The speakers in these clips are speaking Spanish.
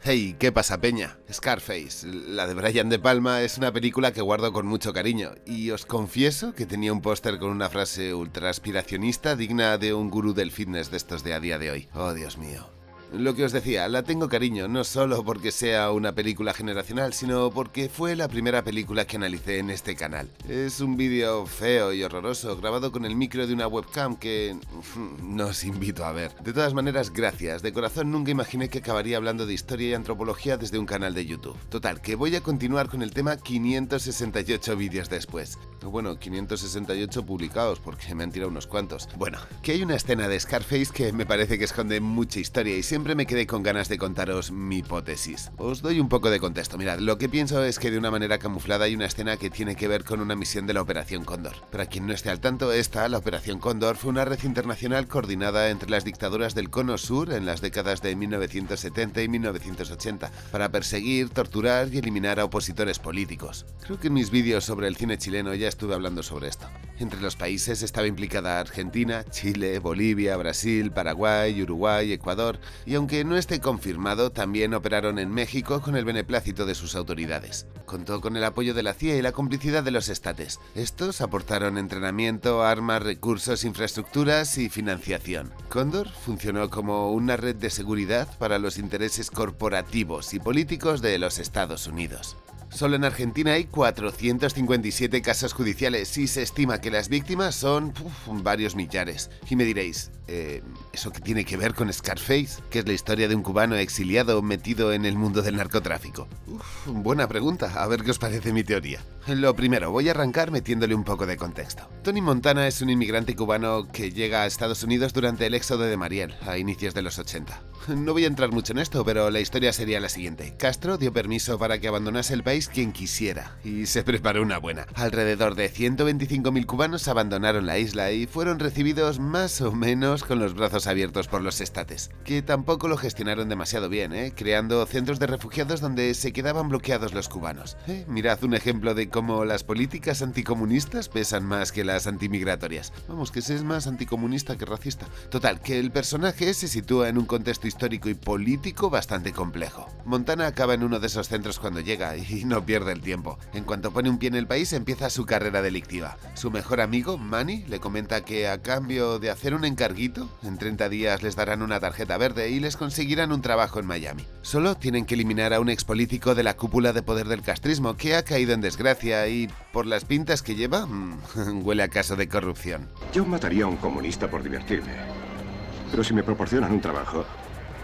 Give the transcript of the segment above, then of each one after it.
Hey, ¿qué pasa, peña? Scarface, la de Brian De Palma, es una película que guardo con mucho cariño y os confieso que tenía un póster con una frase ultra aspiracionista digna de un gurú del fitness de estos de a día de hoy. Oh, Dios mío. Lo que os decía, la tengo cariño, no solo porque sea una película generacional, sino porque fue la primera película que analicé en este canal. Es un vídeo feo y horroroso, grabado con el micro de una webcam que no os invito a ver. De todas maneras, gracias, de corazón nunca imaginé que acabaría hablando de historia y antropología desde un canal de YouTube. Total, que voy a continuar con el tema 568 vídeos después. Bueno, 568 publicados, porque me han tirado unos cuantos. Bueno, que hay una escena de Scarface que me parece que esconde mucha historia y siempre me quedé con ganas de contaros mi hipótesis. Os doy un poco de contexto. Mirad, lo que pienso es que de una manera camuflada hay una escena que tiene que ver con una misión de la Operación Cóndor. Para quien no esté al tanto, la Operación Cóndor, fue una red internacional coordinada entre las dictaduras del Cono Sur en las décadas de 1970 y 1980 para perseguir, torturar y eliminar a opositores políticos. Creo que en mis vídeos sobre el cine chileno ya estuve hablando sobre esto. Entre los países estaba implicada Argentina, Chile, Bolivia, Brasil, Paraguay, Uruguay, Ecuador, y aunque no esté confirmado, también operaron en México con el beneplácito de sus autoridades. Contó con el apoyo de la CIA y la complicidad de los estates. Estos aportaron entrenamiento, armas, recursos, infraestructuras y financiación. Cóndor funcionó como una red de seguridad para los intereses corporativos y políticos de los Estados Unidos. Solo en Argentina hay 457 casos judiciales y se estima que las víctimas son varios millares. Y me diréis, ¿eso qué tiene que ver con Scarface? Que es la historia de un cubano exiliado metido en el mundo del narcotráfico. Buena pregunta, a ver qué os parece mi teoría. Lo primero, voy a arrancar metiéndole un poco de contexto. Tony Montana es un inmigrante cubano que llega a Estados Unidos durante el éxodo de Mariel, a inicios de los 80. No voy a entrar mucho en esto, pero la historia sería la siguiente. Castro dio permiso para que abandonase el país quien quisiera, y se preparó una buena. Alrededor de 125.000 cubanos abandonaron la isla y fueron recibidos más o menos con los brazos abiertos por los estates, que tampoco lo gestionaron demasiado bien, creando centros de refugiados donde se quedaban bloqueados los cubanos. Mirad un ejemplo de cómo las políticas anticomunistas pesan más que las antimigratorias. Vamos, que se es más anticomunista que racista. Total, que el personaje se sitúa en un contexto histórico y político bastante complejo. Montana acaba en uno de esos centros cuando llega y no pierde el tiempo. En cuanto pone un pie en el país, empieza su carrera delictiva. Su mejor amigo, Manny, le comenta que a cambio de hacer un encarguito, en 30 días les darán una tarjeta verde y les conseguirán un trabajo en Miami. Solo tienen que eliminar a un expolítico de la cúpula de poder del castrismo que ha caído en desgracia y, por las pintas que lleva, huele a caso de corrupción. Yo mataría a un comunista por divertirme. Pero si me proporcionan un trabajo,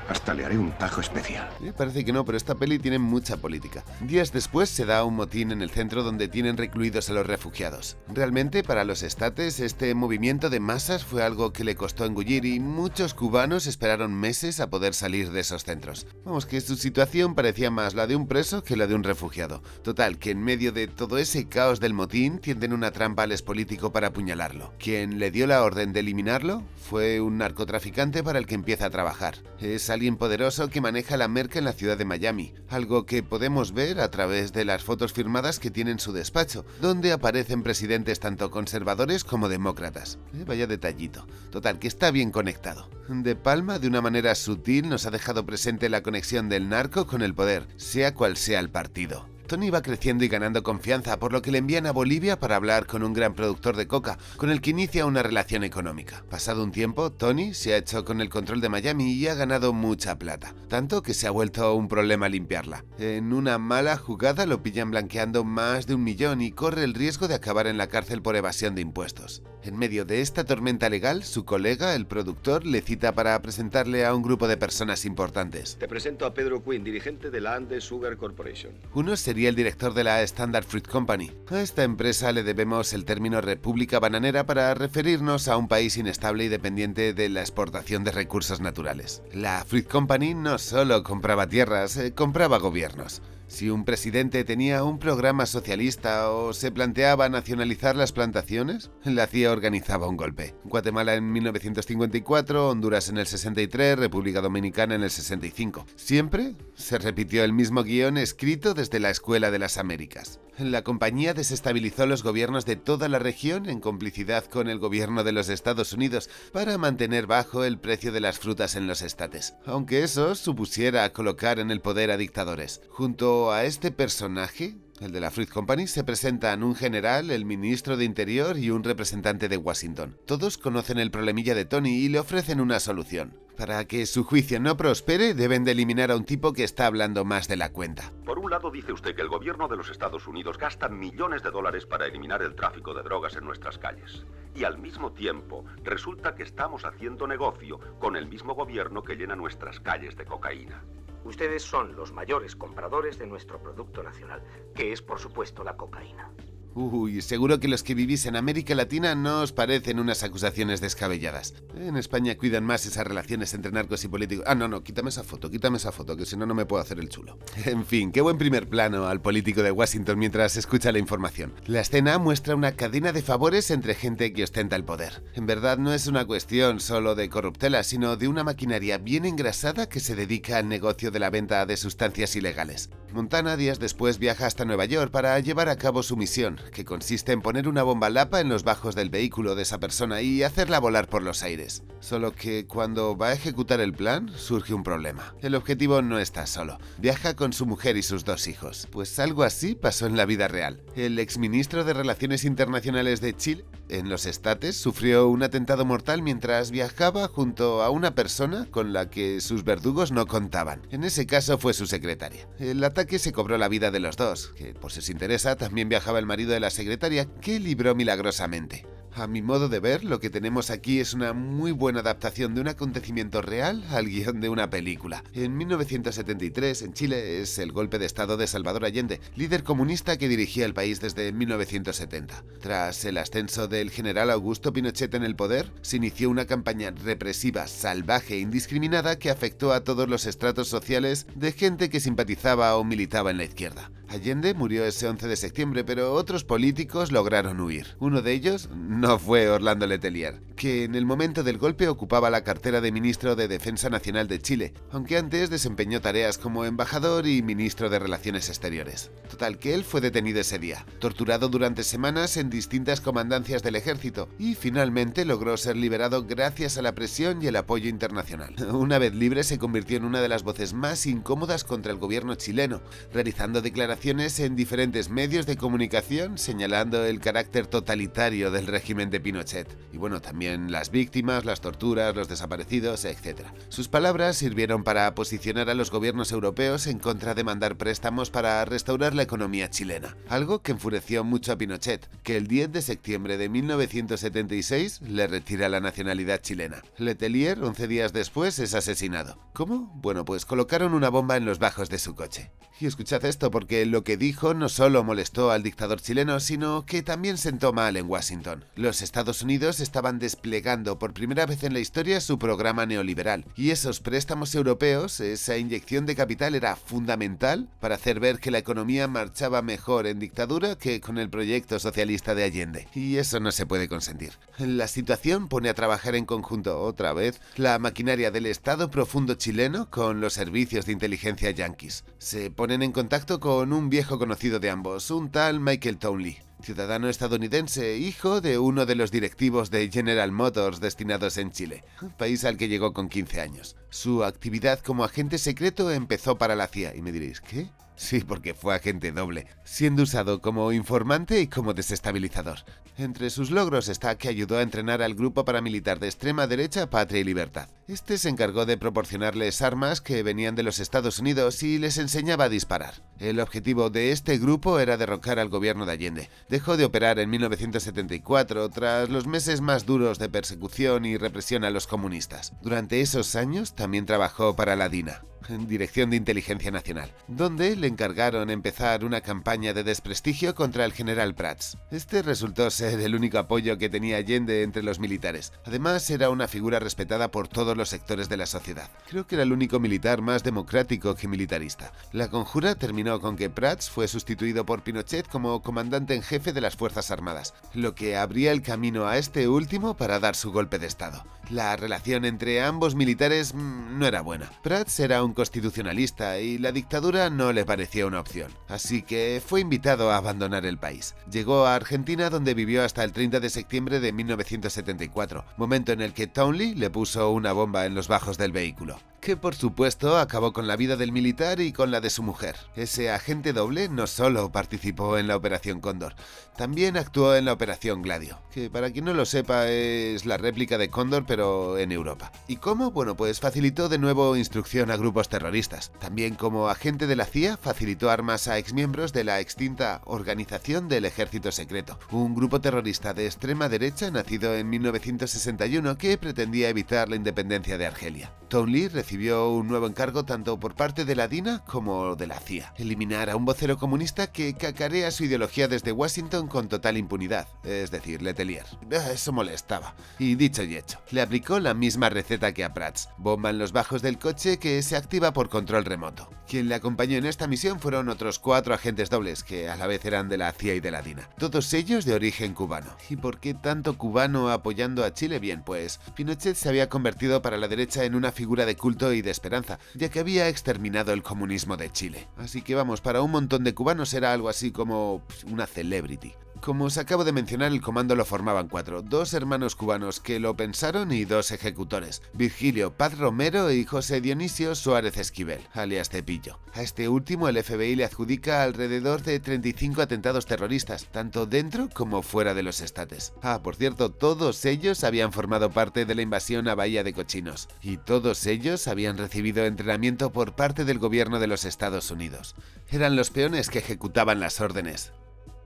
hasta le haré un tajo especial. Parece que no, pero esta peli tiene mucha política. Días después se da un motín en el centro donde tienen recluidos a los refugiados. Realmente, para los estates, este movimiento de masas fue algo que le costó engullir y muchos cubanos esperaron meses a poder salir de esos centros. Vamos, que su situación parecía más la de un preso que la de un refugiado. Total, que en medio de todo ese caos del motín tienden una trampa al expolítico para apuñalarlo. Quien le dio la orden de eliminarlo fue un narcotraficante para el que empieza a trabajar. Es alguien poderoso que maneja la merca en la ciudad de Miami, algo que podemos ver a través de las fotos firmadas que tiene en su despacho, donde aparecen presidentes tanto conservadores como demócratas. Vaya detallito. Total, que está bien conectado. De Palma, de una manera sutil, nos ha dejado presente la conexión del narco con el poder, sea cual sea el partido. Tony va creciendo y ganando confianza, por lo que le envían a Bolivia para hablar con un gran productor de coca, con el que inicia una relación económica. Pasado un tiempo, Tony se ha hecho con el control de Miami y ha ganado mucha plata, tanto que se ha vuelto un problema limpiarla. En una mala jugada lo pillan blanqueando más de 1 millón y corre el riesgo de acabar en la cárcel por evasión de impuestos. En medio de esta tormenta legal, su colega, el productor, le cita para presentarle a un grupo de personas importantes. Te presento a Pedro Quinn, dirigente de la Andes Sugar Corporation. Uno sería el director de la Standard Fruit Company. A esta empresa le debemos el término República Bananera para referirnos a un país inestable y dependiente de la exportación de recursos naturales. La Fruit Company no solo compraba tierras, compraba gobiernos. Si un presidente tenía un programa socialista o se planteaba nacionalizar las plantaciones, la CIA organizaba un golpe. Guatemala en 1954, Honduras en el 63, República Dominicana en el 65. Siempre Se repitió el mismo guión escrito desde la Escuela de las Américas. La compañía desestabilizó los gobiernos de toda la región en complicidad con el gobierno de los Estados Unidos para mantener bajo el precio de las frutas en los estates, aunque eso supusiera colocar en el poder a dictadores. Junto a este personaje, el de la Fruit Company, se presentan un general, el ministro de Interior y un representante de Washington. Todos conocen el problemilla de Tony y le ofrecen una solución. Para que su juicio no prospere, deben de eliminar a un tipo que está hablando más de la cuenta. Por un lado dice usted que el gobierno de los Estados Unidos gasta millones de dólares para eliminar el tráfico de drogas en nuestras calles. Y al mismo tiempo, resulta que estamos haciendo negocio con el mismo gobierno que llena nuestras calles de cocaína. Ustedes son los mayores compradores de nuestro producto nacional, que es, por supuesto, la cocaína. Uy, seguro que los que vivís en América Latina no os parecen unas acusaciones descabelladas. En España cuidan más esas relaciones entre narcos y políticos. No, quítame esa foto, que si no, no me puedo hacer el chulo. En fin, qué buen primer plano al político de Washington mientras escucha la información. La escena muestra una cadena de favores entre gente que ostenta el poder. En verdad no es una cuestión solo de corruptela, sino de una maquinaria bien engrasada que se dedica al negocio de la venta de sustancias ilegales. Montana días después viaja hasta Nueva York para llevar a cabo su misión, que consiste en poner una bomba lapa en los bajos del vehículo de esa persona y hacerla volar por los aires. Solo que cuando va a ejecutar el plan, surge un problema. El objetivo no está solo. Viaja con su mujer y sus 2 hijos. Pues algo así pasó en la vida real. El exministro de Relaciones Internacionales de Chile, en los Estates, sufrió un atentado mortal mientras viajaba junto a una persona con la que sus verdugos no contaban. En ese caso fue su secretaria. El ataque se cobró la vida de los dos, que por si os interesa también viajaba el marido de la secretaria, que libró milagrosamente. A mi modo de ver, lo que tenemos aquí es una muy buena adaptación de un acontecimiento real al guión de una película. En 1973, en Chile, es el golpe de estado de Salvador Allende, líder comunista que dirigía el país desde 1970. Tras el ascenso del general Augusto Pinochet en el poder, se inició una campaña represiva, salvaje e indiscriminada que afectó a todos los estratos sociales de gente que simpatizaba o militaba en la izquierda. Allende murió ese 11 de septiembre, pero otros políticos lograron huir. Uno de ellos no fue Orlando Letelier, que en el momento del golpe ocupaba la cartera de ministro de Defensa Nacional de Chile, aunque antes desempeñó tareas como embajador y ministro de Relaciones Exteriores. Total que él fue detenido ese día, torturado durante semanas en distintas comandancias del ejército y finalmente logró ser liberado gracias a la presión y el apoyo internacional. Una vez libre se convirtió en una de las voces más incómodas contra el gobierno chileno, realizando declaraciones en diferentes medios de comunicación señalando el carácter totalitario del régimen de Pinochet y bueno, también las víctimas, las torturas, los desaparecidos, etc. Sus palabras sirvieron para posicionar a los gobiernos europeos en contra de mandar préstamos para restaurar la economía chilena, algo que enfureció mucho a Pinochet, que el 10 de septiembre de 1976 le retira la nacionalidad chilena. Letelier, 11 días después, es asesinado. ¿Cómo? Bueno, pues colocaron una bomba en los bajos de su coche. Y escuchad esto porque lo que dijo no solo molestó al dictador chileno, sino que también sentó mal en Washington. Los Estados Unidos estaban desplegando por primera vez en la historia su programa neoliberal, y esos préstamos europeos, esa inyección de capital era fundamental para hacer ver que la economía marchaba mejor en dictadura que con el proyecto socialista de Allende. Y eso no se puede consentir. La situación pone a trabajar en conjunto otra vez la maquinaria del Estado profundo chileno con los servicios de inteligencia yanquis. Se ponen en contacto con un viejo conocido de ambos, un tal Michael Townley, ciudadano estadounidense, hijo de uno de los directivos de General Motors destinados en Chile, país al que llegó con 15 años. Su actividad como agente secreto empezó para la CIA, y me diréis, ¿qué? Sí, porque fue agente doble, siendo usado como informante y como desestabilizador. Entre sus logros está que ayudó a entrenar al grupo paramilitar de extrema derecha Patria y Libertad. Este se encargó de proporcionarles armas que venían de los Estados Unidos y les enseñaba a disparar. El objetivo de este grupo era derrocar al gobierno de Allende. Dejó de operar en 1974 tras los meses más duros de persecución y represión a los comunistas. Durante esos años también trabajó para la DINA, Dirección de Inteligencia Nacional, donde le encargaron empezar una campaña de desprestigio contra el general Prats. Este resultó ser el único apoyo que tenía Allende entre los militares. Además, era una figura respetada por todos los sectores de la sociedad. Creo que era el único militar más democrático que militarista. La conjura terminó culminó con que Prats fue sustituido por Pinochet como comandante en jefe de las Fuerzas Armadas, lo que abría el camino a este último para dar su golpe de estado. La relación entre ambos militares no era buena. Prats era un constitucionalista y la dictadura no le parecía una opción, así que fue invitado a abandonar el país. Llegó a Argentina, donde vivió hasta el 30 de septiembre de 1974, momento en el que Townley le puso una bomba en los bajos del vehículo, que por supuesto acabó con la vida del militar y con la de su mujer. Ese agente doble no solo participó en la Operación Cóndor, también actuó en la Operación Gladio, que para quien no lo sepa es la réplica de Cóndor pero en Europa. ¿Y cómo? Bueno, pues facilitó de nuevo instrucción a grupos terroristas. También como agente de la CIA facilitó armas a exmiembros de la extinta Organización del Ejército Secreto, un grupo terrorista de extrema derecha nacido en 1961 que pretendía evitar la independencia de Argelia. Townley recibió un nuevo encargo tanto por parte de la DINA como de la CIA: eliminar a un vocero comunista que cacarea su ideología desde Washington con total impunidad, es decir, Letelier. Eso molestaba. Y dicho y hecho, le aplicó la misma receta que a Prats: bomba en los bajos del coche que se activa por control remoto. Quien le acompañó en esta misión fueron otros 4 agentes dobles que a la vez eran de la CIA y de la DINA, todos ellos de origen cubano. ¿Y por qué tanto cubano apoyando a Chile? Bien, pues Pinochet se había convertido para la derecha en una figura de culto y de esperanza, ya que había exterminado el comunismo de Chile. Así que vamos, para un montón de cubanos era algo así como una celebrity. Como os acabo de mencionar, el comando lo formaban 4, 2 hermanos cubanos que lo pensaron y 2 ejecutores: Virgilio Paz Romero y José Dionisio Suárez Esquivel, alias Cepillo. A este último el FBI le adjudica alrededor de 35 atentados terroristas, tanto dentro como fuera de los estates. Por cierto, todos ellos habían formado parte de la invasión a Bahía de Cochinos, y todos ellos habían recibido entrenamiento por parte del gobierno de los Estados Unidos. Eran los peones que ejecutaban las órdenes.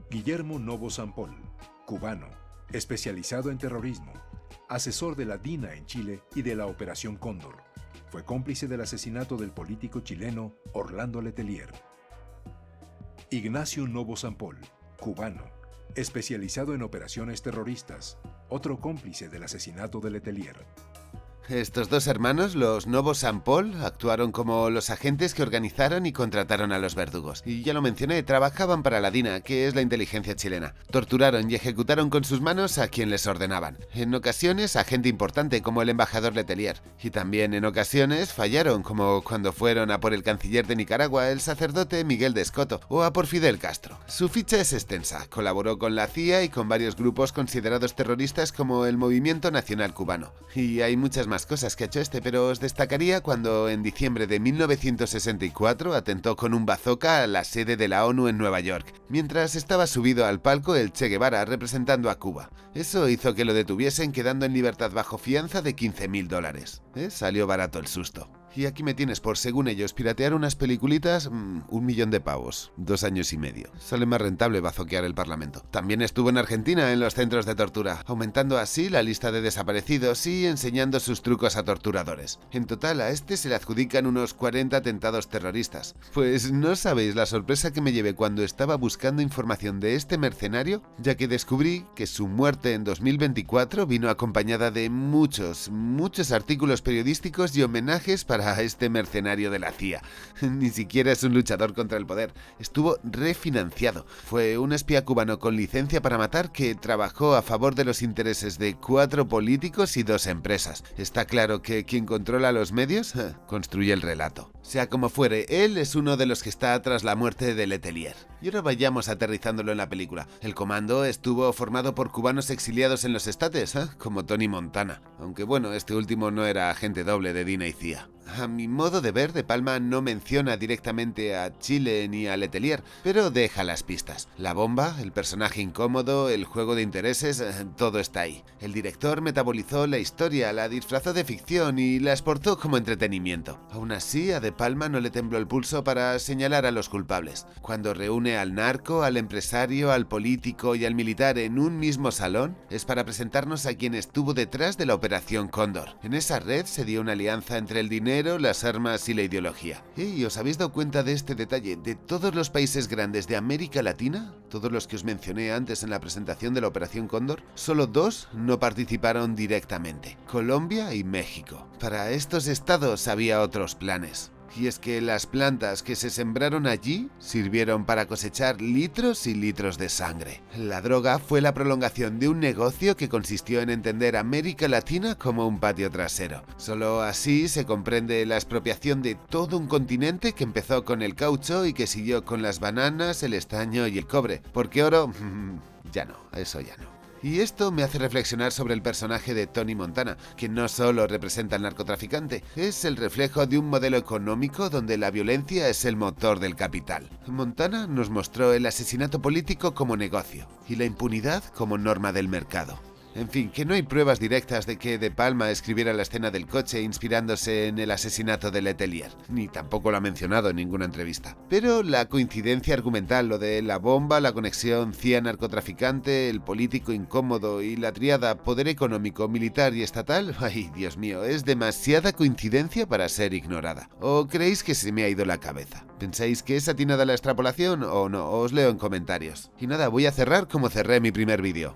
Guillermo Novo Sampol, cubano, especializado en terrorismo, asesor de la DINA en Chile y de la Operación Cóndor. Fue cómplice del asesinato del político chileno Orlando Letelier. Ignacio Novo Sampol, cubano, especializado en operaciones terroristas, otro cómplice del asesinato de Letelier. Estos 2 hermanos, los Novo Sampol, actuaron como los agentes que organizaron y contrataron a los verdugos. Y ya lo mencioné, trabajaban para la DINA, que es la inteligencia chilena. Torturaron y ejecutaron con sus manos a quien les ordenaban. En ocasiones a gente importante como el embajador Letelier. Y también en ocasiones fallaron, como cuando fueron a por el canciller de Nicaragua, el sacerdote Miguel de Escoto, o a por Fidel Castro. Su ficha es extensa. Colaboró con la CIA y con varios grupos considerados terroristas como el Movimiento Nacional Cubano. Y hay muchas más cosas que ha hecho este, pero os destacaría cuando en diciembre de 1964 atentó con un bazooka a la sede de la ONU en Nueva York, mientras estaba subido al palco el Che Guevara representando a Cuba. Eso hizo que lo detuviesen, quedando en libertad bajo fianza de $15.000. Salió barato el susto. Y aquí me tienes por, según ellos, piratear unas peliculitas, 1.000.000 de pavos, 2 años y medio. Sale más rentable bazoquear el Parlamento. También estuvo en Argentina en los centros de tortura, aumentando así la lista de desaparecidos y enseñando sus trucos a torturadores. En total a este se le adjudican unos 40 atentados terroristas. Pues no sabéis la sorpresa que me llevé cuando estaba buscando información de este mercenario, ya que descubrí que su muerte en 2024 vino acompañada de muchos artículos periodísticos y homenajes para a este mercenario de la CIA. Ni siquiera es un luchador contra el poder, estuvo refinanciado. Fue un espía cubano con licencia para matar que trabajó a favor de los intereses de 4 políticos y 2 empresas. Está claro que quien controla los medios construye el relato. Sea como fuere, él es uno de los que está tras la muerte de Letelier. Y ahora vayamos aterrizándolo en la película. El comando estuvo formado por cubanos exiliados en los estates, como Tony Montana. Aunque bueno, este último no era agente doble de DINA y CIA. A mi modo de ver, De Palma no menciona directamente a Chile ni a Letelier, pero deja las pistas. La bomba, el personaje incómodo, el juego de intereses, todo está ahí. El director metabolizó la historia, la disfrazó de ficción y la exportó como entretenimiento. Aún así, a De Palma no le tembló el pulso para señalar a los culpables. Cuando reúne al narco, al empresario, al político y al militar en un mismo salón, es para presentarnos a quien estuvo detrás de la Operación Cóndor. En esa red se dio una alianza entre el dinero, las armas y la ideología. ¿Y os habéis dado cuenta de este detalle? De todos los países grandes de América Latina, todos los que os mencioné antes en la presentación de la Operación Cóndor, solo 2 no participaron directamente: Colombia y México. Para estos estados había otros planes. Y es que las plantas que se sembraron allí sirvieron para cosechar litros y litros de sangre. La droga fue la prolongación de un negocio que consistió en entender América Latina como un patio trasero. Solo así se comprende la expropiación de todo un continente que empezó con el caucho y que siguió con las bananas, el estaño y el cobre. Porque oro, ya no, eso ya no. Y esto me hace reflexionar sobre el personaje de Tony Montana, que no solo representa al narcotraficante, es el reflejo de un modelo económico donde la violencia es el motor del capital. Montana nos mostró el asesinato político como negocio y la impunidad como norma del mercado. En fin, que no hay pruebas directas de que De Palma escribiera la escena del coche inspirándose en el asesinato de Letelier, ni tampoco lo ha mencionado en ninguna entrevista. Pero la coincidencia argumental, lo de la bomba, la conexión CIA-narcotraficante, el político incómodo y la tríada poder económico, militar y estatal, ay, Dios mío, es demasiada coincidencia para ser ignorada. ¿O creéis que se me ha ido la cabeza? ¿Pensáis que es atinada la extrapolación o no? Os leo en comentarios. Y nada, voy a cerrar como cerré mi primer vídeo.